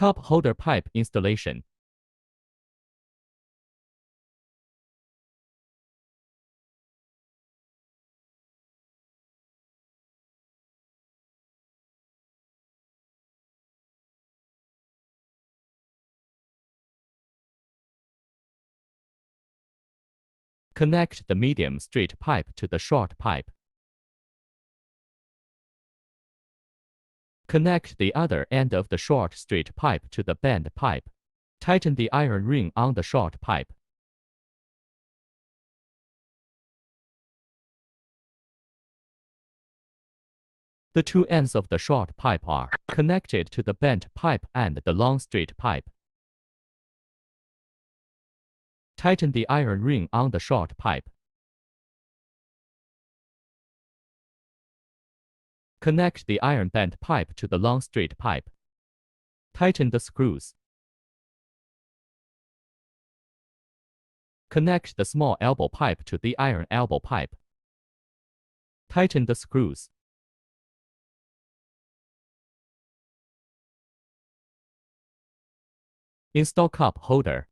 Cup holder pipe installation. Connect the medium straight pipe to the short pipe. Connect the other end of the short straight pipe to the bent pipe. Tighten the iron ring on the short pipe. The two ends of the short pipe are connected to the bent pipe and the long straight pipe. Tighten the iron ring on the short pipe. Connect the iron bent pipe to the long straight pipe. Tighten the screws. Connect the small elbow pipe to the iron elbow pipe. Tighten the screws. Install cup holder.